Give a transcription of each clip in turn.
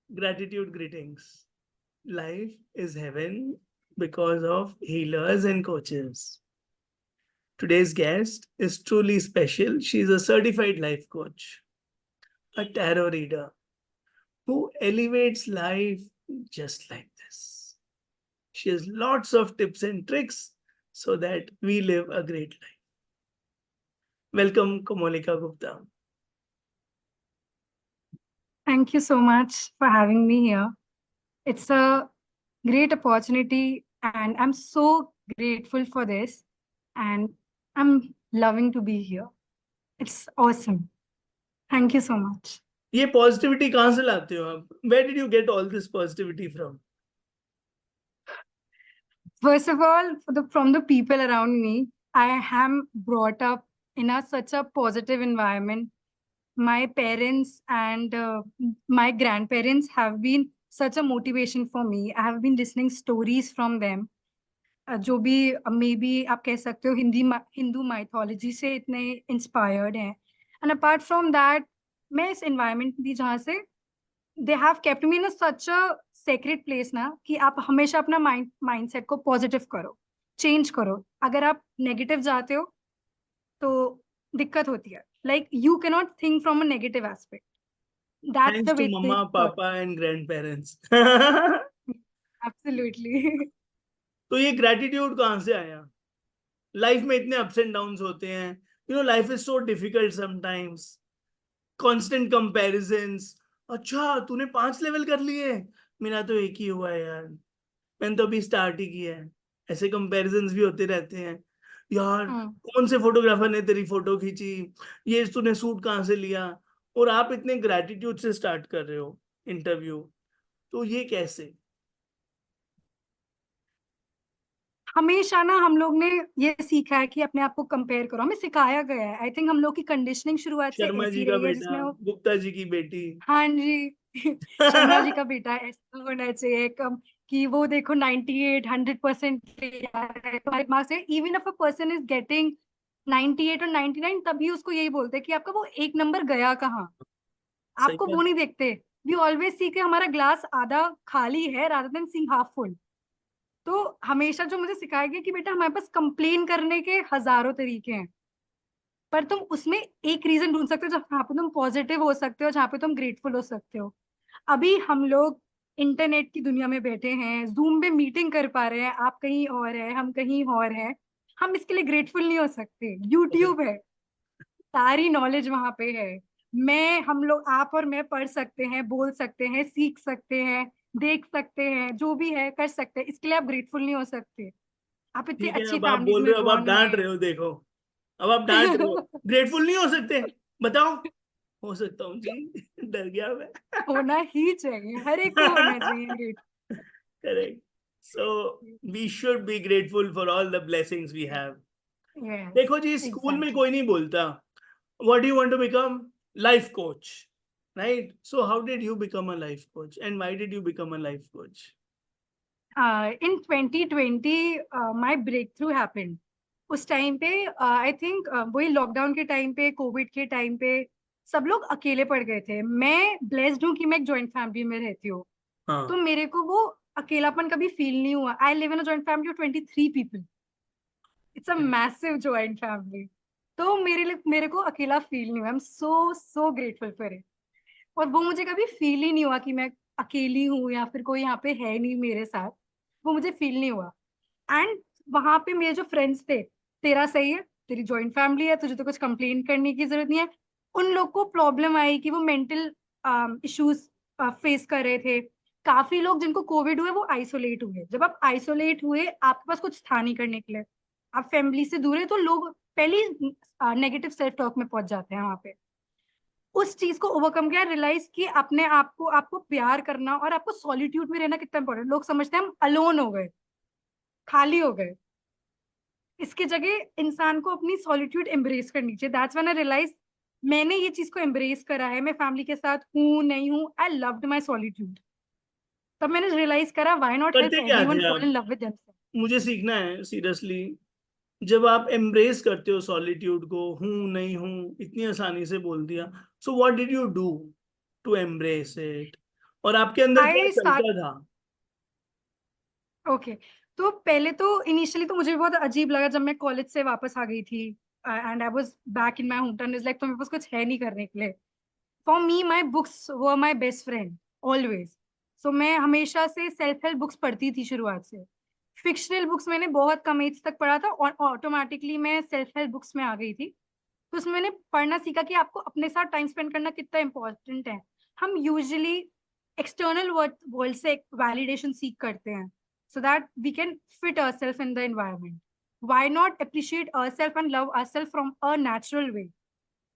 Gratitude greetings. Life is heaven because of healers and coaches. Today's guest is truly special. She is a certified life coach, a tarot reader who elevates life just like this. She has lots of tips and tricks so that we live a great life. Welcome, Komolika Gupta. Thank you so much for having me here. It's a great opportunity, and I'm so grateful for this. And I'm loving to be here. It's awesome. Thank you so much. ये positivity कहाँ से लाते हो आप? Where did you get all this positivity from? First of all, from the people around me, I am brought up in such a positive environment. My parents and my grandparents have been such a motivation for me. I have been listening stories from them. जो भी may be आप कह सकते हो Hindu mythology से इतने inspired हैं and apart from that मैं इस एनवायरनमेंट भी जहाँ से they have kept me in such a secret place ना कि आप हमेशा अपना माइंडसेट को पॉजिटिव करो, चेंज करो. अगर आप नेगेटिव जाते हो तो दिक्कत होती है. Like you can not think from a negative aspect. That's Thanks the to way they mama, thought. papa and grandparents. Absolutely. तो ये ग्रेटिट्यूड कहाँ से आया? लाइफ में इतने अप्स एंड डाउन्स होते हैं. Life is so difficult sometimes. Constant comparisons. अच्छा, तूने 5 लेवल कर लिए, मेरा तो एक ही हुआ है यार, मैंने तो अभी स्टार्ट ही किया है. ऐसे कंपैरिजंस भी होते रहते हैं. यार, कौन से फोटोग्राफर ने तेरी फोटो खींची, ये तूने सूट कहाँ से लिया, और आप इतने ग्रेटिट्यूड से स्टार्ट कर रहे हो इंटरव्यू. तो ये कैसे? हमेशा ना हम लोग ने ये सीखा है कि अपने आप को कंपेयर करो. हमें सिखाया गया है. आई थिंक हम लोग की कंडीशनिंग शुरुआत से शर्मा जी ऐसी का रही है बेटा, जिसमें वो. गुप्ता जी की बेटी. हाँ जी. शर्मा जी का बेटा ऐसा होना चाहिए कम कि वो देखो 98 100% तुम्हारे दिमाग से. Even if a person is getting 98 और 99 तभी उसको यही बोलते हैं कि आपका वो एक नंबर गया कहाँ. सही आपको बात. वो नहीं देखते. वी ऑलवेज सी के हमारा ग्लास आधा खाली है रादर देन सी हाफ फुल. तो हमेशा जो मुझे सिखाया गया कि बेटा हमारे पास कंप्लेन करने के हजारों तरीके हैं, पर तुम उसमें एक रीजन ढूंढ सकते हो जहाँ पे तुम पॉजिटिव हो सकते हो, जहाँ पे तुम ग्रेटफुल हो सकते हो. अभी हम लोग इंटरनेट की दुनिया में बैठे हैं, जूम पे मीटिंग कर पा रहे हैं. आप कहीं और है, हम कहीं और है. हम इसके लिए ग्रेटफुल नहीं हो सकते. यूट्यूब है, सारी नॉलेज वहां पे है. हम लोग आप और मैं पढ़ सकते हैं, बोल सकते हैं, सीख सकते हैं, देख सकते हैं, जो भी है कर सकते हैं. इसके लिए आप ग्रेटफुल नहीं हो सकते. आप इतनी ठीक है, अच्छी अब आप फैमिलीज बोल में रहे हो, अब आप बॉर्न हुए डांट हैं. रहे हो. देखो, अब आप डांट रहे हो. ग्रेटफुल नहीं हो सकते? बताओ. हो सकता हूँ जी. डर गया मैं. होना ही चाहिए, हर एक को होना चाहिए great. Correct. So we should be grateful for all the blessings we have. Yes, देखो जी, स्कूल में एग्जैक्टली. कोई नहीं बोलता what do you want to become, life coach, right? So how did you become a life coach and why did you become a life coach? In 2020 my breakthrough happened. उस time पे I think वही lockdown के time पे, covid के time पे सब लोग अकेले पड़ गए थे. मैं ब्लेस्ड हूँ कि मैं एक जॉइंट फैमिली में रहती हूँ. तो हाँ. मेरे को वो अकेलापन कभी फील नहीं हुआ. I live in a joint family of 23 people. It's a massive joint family. तो मेरे को अकेला फील नहीं हुआ. I am so so grateful for it. और वो मुझे कभी फील ही नहीं हुआ कि मैं अकेली हूँ या फिर कोई यहाँ पे है नहीं मेरे साथ. वो मुझे फील नहीं हुआ. एंड वहां पे मेरे जो फ्रेंड्स थे, तेरा सही है, तेरी जॉइंट फैमिली है, तुझे तो कुछ कंप्लेन करने की जरूरत नहीं है. उन लोग को प्रॉब्लम आई कि वो मेंटल इश्यूज फेस कर रहे थे. काफी लोग जिनको कोविड हुए वो आइसोलेट हुए. जब आप आइसोलेट हुए आपके पास कुछ था नहीं करने के लिए, आप फैमिली से दूर है, तो लोग पहले नेगेटिव सेल्फ टॉक में पहुंच जाते हैं वहां पे. उस चीज को ओवरकम किया, रियलाइज कि अपने आप को, आपको प्यार करना और आपको सॉलिट्यूड में रहना कितना इंपॉर्टेंट. लोग समझते हैं हम अलोन हो गए, खाली हो गए. इसकी जगह इंसान को अपनी सॉलिट्यूड एम्ब्रेस करनी चाहिए. दैट्स व्हेन आई रियलाइज मैंने ये चीज को एम्ब्रेस करा है. मैं फैमिली के साथ हूँ नहीं हूँ, आई लव्ड माई सॉलिट्यूड. तब मैंने रियलाइज करा व्हाई नॉट हेल्प करते क्या एवरीवन थे फॉल आप? In love with themselves. मुझे सीखना है सीरियसली. जब आप एम्ब्रेस करते हो सॉलिट्यूड को, हूं नहीं हूं इतनी आसानी से बोल दिया, so what did you do to embrace it? और आपके अंदर क्या आई स्टार्ट चलता था? ओके। तो पहले तो इनिशियली तो मुझे भी बहुत अजीब लगा जब मैं कॉलेज से वापस आ गई थी, and I was back in my home town. Is like तो मेरे पास कुछ है नहीं करने के लिए। For me my books were my best friend always. So मैं हमेशा से सेल्फ हेल्प बुक्स पढ़ती थी शुरुआत से। फिक्शनल बुक्स मैंने बहुत कम एज तक पढ़ा था और ऑटोमेटिकली मैं सेल्फ हेल्प बुक्स में आ गई थी। तो उसमें मैंने पढ़ना सीखा कि आपको अपने साथ टाइम स्पेंड करना कितना इम्पोर्टेंट है। हम यूजुअली एक्सटर्नल वर्ल्ड से वैलिडेशन सीख करते हैं so that we can fit ourselves in the environment. Why not appreciate ourselves and love ourselves from a natural way,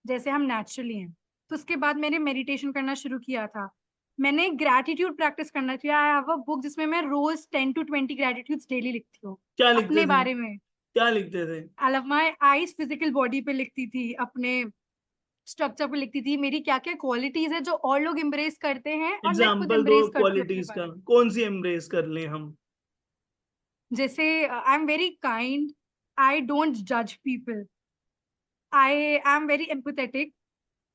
जैसे हम नेचुरली हैं। तो उसके बाद मैंने मेडिटेशन करना शुरू किया था। मैंने ग्रैटिट्यूड प्रैक्टिस करना किया। आई हैव अ बुक जिसमें मैं रोज 10 to 20 ग्रैटिट्यूड्स डेली लिखती हूँ क्या लिखते अपने थे? बारे में। क्या लिखते थे? I love my eyes physical body पे लिखती थी, अपने स्ट्रक्चर पे लिखती थी, मेरी क्या क्या क्वालिटीज है जो और लोग इम्ब्रेस करते हैं और मैं खुद एग्जाम्पल दो इम्ब्रेस करती हूँ अपने क्वालिटीज का, बारे में। कौन सी एम्ब्रेस कर लें हम? जैसे I am very kind, I don't जज people, I am very empathetic.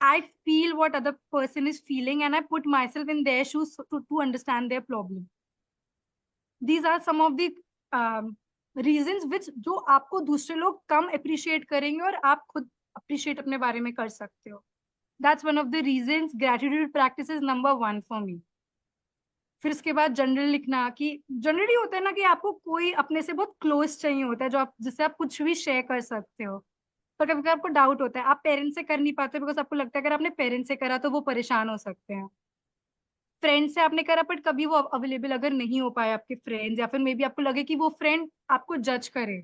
I feel what other person is feeling and I put myself in their shoes to understand their problem. These are some of the reasons which जो आपको दूसरे लोग कम appreciate करेंगे और आप खुद appreciate अपने बारे में कर सकते हो. That's one of the reasons gratitude practice is number one for me. फिर उसके बाद जनरल लिखना, कि जनरली होता है ना कि आपको कोई अपने से बहुत क्लोज चाहिए होता है जो आप जिससे आप कुछ भी शेयर कर सकते हो। पर कभी कभी आपको डाउट होता है, आप पेरेंट्स से कर नहीं पाते बिकॉज आपको लगता है अगर आपने पेरेंट्स से करा तो वो परेशान हो सकते हैं। फ्रेंड से आपने करा बट कभी वो अवेलेबल अगर नहीं हो पाए आपके फ्रेंड्स, या फिर मे बी आपको लगे कि वो फ्रेंड आपको जज करे,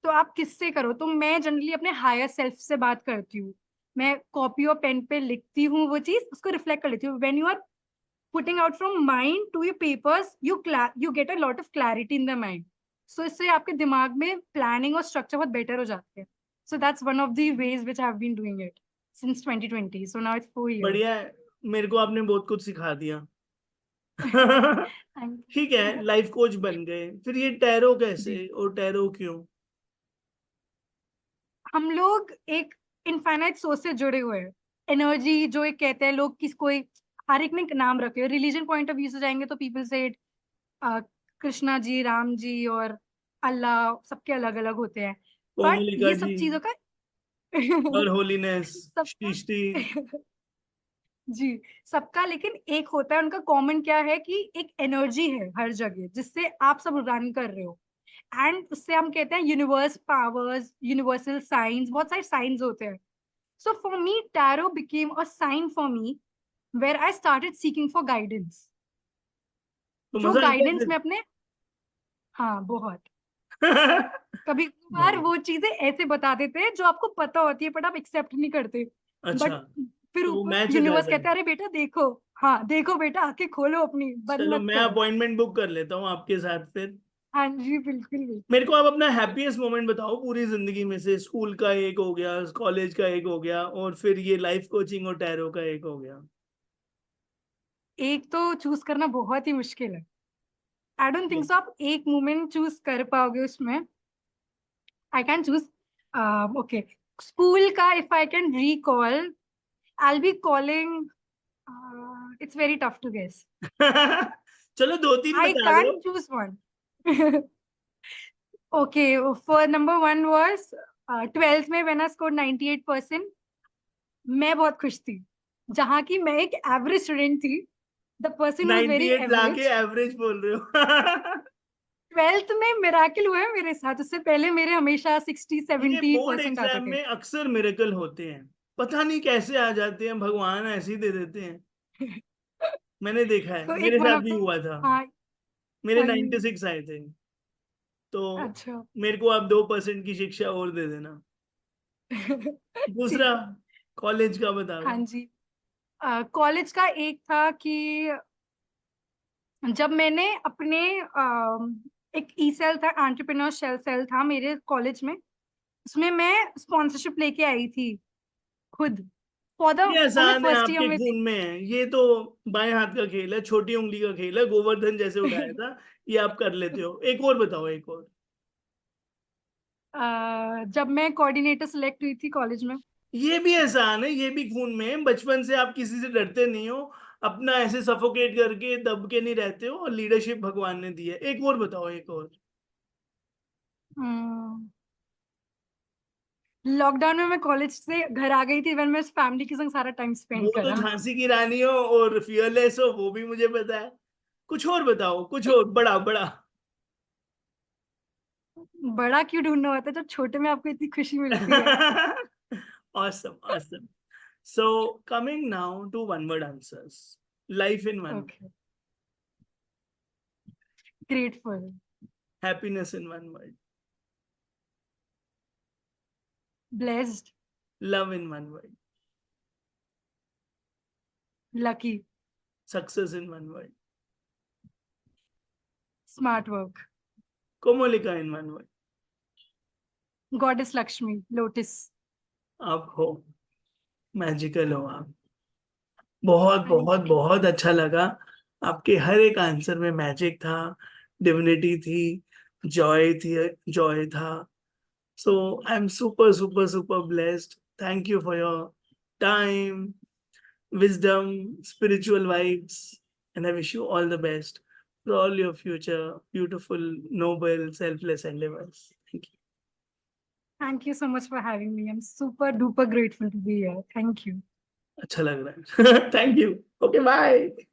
तो आप किससे करो? तो मैं जनरली अपने हायर सेल्फ से बात करती हूँ। मैं कॉपी और पेन पे लिखती हूँ वो चीज, उसको रिफ्लेक्ट कर लेती हूँ। When you are putting out from mind to your papers, you get a lot of clarity in the mind. So इससे आपके दिमाग में प्लानिंग और स्ट्रक्चर बहुत बेटर हो जाते हैं। So that's one of the ways which I have been doing it since 2020, so now it's 4 years. बढ़िया है, मेरे को आपने बहुत कुछ सिखा दिया। Thank ठीक है, you. लाइफ कोच बन गए, फिर ये टैरो जी, कैसे और टैरो क्यों? हम लोग एक इनफाइनाइट सोर्स से जुड़े हुए हैं। एनर्जी जो एक कहते हैं लोग, किस कोई हर एक ने एक नाम रखे हैं। रिलीजन पॉइंट ऑफ व्यू से जाएंगे तो पीपल से कृष्णा जी, राम जी और अल्लाह, सबके अलग अलग होते हैं। बट कोमलिका ये जी सब चीजों का और होलीनेस सबका सृष्टि। जी, सबका लेकिन एक होता है, उनका कॉमन क्या है कि एक एनर्जी है हर जगह जिससे आप सब रन कर रहे हो। एंड उससे हम कहते हैं यूनिवर्स पावर्स, यूनिवर्सल साइंस, बहुत सारे साइंस होते हैं। So for me tarot became a sign for me where I started seeking for guidance. तो जो मजा आता है गाइडेंस फिर? में अपने, हाँ बहुत, कभी कभार बढ़िया। वो चीजें ऐसे बता देते हैं जो आपको पता होती है बट आप एक्सेप्ट नहीं करते। अच्छा, बट फिर तो वो ऊपर मैच हो यूनिवर्स जाता है। कहता है अरे बेटा देखो, हाँ देखो बेटा आके खोलो अपनी, बंद चलो मत मैं करो। अपॉइंटमेंट बुक कर लेता हूँ आपके साथ फिर। हाँ जी, बिल्कुल बिल्कुल। मेरे को आप अपना हैप्पीएस्ट मोमेंट बताओ पूरी जिंदगी में से। स्कूल का एक हो गया, कॉलेज का एक हो गया, और फिर ये लाइफ कोचिंग और टैरो का एक हो गया। एक तो चूज करना बहुत ही मुश्किल है। आई डोंट थिंक सो आप एक मोमेंट चूज कर पाओगे उसमें। I can choose, okay, school का if I can recall, I be calling, it's very tough to guess. चलो दो तीन आई बता दो। Can't choose one. Okay, for number one was 12th में व्हेन आई स्कोर्ड 98%। मैं बहुत खुश थी, जहाँ की मैं एक एवरेज स्टूडेंट थी। द पर्सन वाज वेरी 98 लाके एवरेज। एवरेज बोल रहे हो? 12th में मिराकिल हुआ है मेरे साथ, उससे पहले मेरे हमेशा 60 ये 70 बोर्ड परसेंट आते एग्जाम थे। में अक्सर मिरेकल होते हैं, पता नहीं कैसे आ जाते हैं, भगवान ऐसे ही दे देते हैं। मैंने देखा है, तो एक मेरे वन साथ ऑफ भी द, हुआ था। हाँ, मेरे फनी। 96 आए थे। तो अच्छा। मेरे को आप 2% की शिक्षा और दे देना। दूसरा, ठीक है। कॉलेज का बता हाँ दो। जी, कॉलेज का एक था कि जब मैंने अपने एक ई सेल था, एंटरप्रेन्योर सेल था मेरे कॉलेज में, उसमें मैं स्पॉन्सरशिप लेके आई थी खुद, फॉर द, ये वो मैं आसान है, फर्स्ट ईयर आपके में थी। खून में है ये तो। बाएं हाथ का खेल है, छोटी उंगली का खेल है, गोवर्धन जैसे उठाया था। ये आप कर लेते हो। एक और बताओ, एक और। जब मैं कोऑर्डिनेटर सिलेक्ट हुई थी कॉलेज में। ये भी आसान है, ये भी खून में है, बचपन से आप किसी से डरते नहीं हो। अपना ऐसे सफोकेट करके दब के नहीं रहते हो, और लीडरशिप भगवान ने दी है। एक और बताओ, एक और। लॉकडाउन में मैं कॉलेज से घर आ गई थी, इवन मैं फैमिली के संग सारा टाइम स्पेंड वो तो करा। झांसी की रानी हो और फियरलेस हो, वो भी मुझे पता है। कुछ और बताओ, कुछ एक और बड़ा बड़ा। बड़ा क्यों ढूंढना होता है जब छोटे में आपको इतनी खुशी मिलती है। Awesome, awesome. So coming now to one word answers. Life in one word. Okay, grateful, Happiness in one word. Blessed, Love in one word. Lucky, Success in one word. Smart work, Komolika in one word. Goddess Lakshmi, lotus. आप हो, magical हो आप। बहुत thank बहुत बहुत अच्छा लगा। आपके हर एक आंसर में मैजिक था, डिविनिटी थी, जॉय थी, जॉय था। So I'm super, super, super blessed. Thank you for your time, wisdom, spiritual vibes, and I wish you all the best for all your future beautiful, noble, selfless endeavors. Thank you. You so much for having me, I am super duper grateful to be here, thank you. अच्छा लग रहा है। Thank you. Okay, bye.